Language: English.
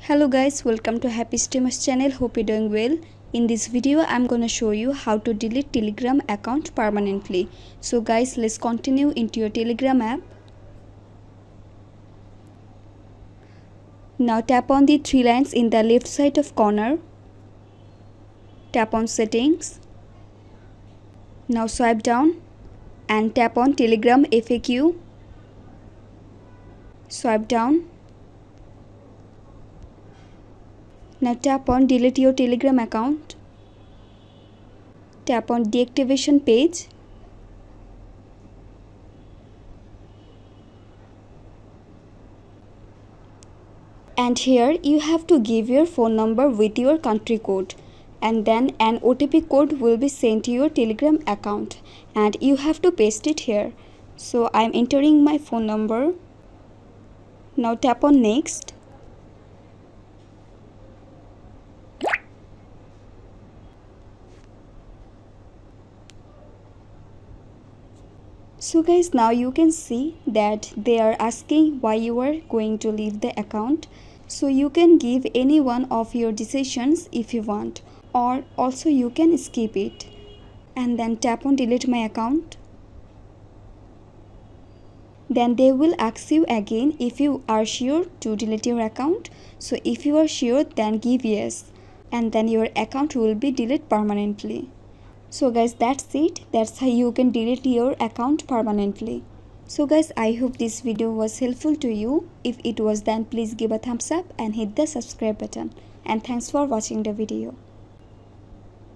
Hello guys, welcome to Happy Streamers channel. Hope you're doing well. In this video I'm gonna show you how to delete Telegram account permanently. So guys, let's continue into your Telegram app. Now tap on the three lines in the left side of corner. Tap on settings. Now swipe down and tap on Telegram FAQ. Swipe down. Now tap on delete your Telegram account. Tap on deactivation page. And here you have to give your phone number with your country code, and then an OTP code will be sent to your Telegram account and you have to paste it here. So I am entering my phone number. Now tap on next. So guys, now you can see that they are asking why you are going to leave the account. So you can give any one of your decisions if you want, or also you can skip it and then tap on delete my account. Then they will ask you again if you are sure to delete your account. So if you are sure, then give yes, and then your account will be deleted permanently. So guys, that's it. That's how you can delete your account permanently. So guys, I hope this video was helpful to you. If it was, then please give a thumbs up and hit the subscribe button. And thanks for watching the video.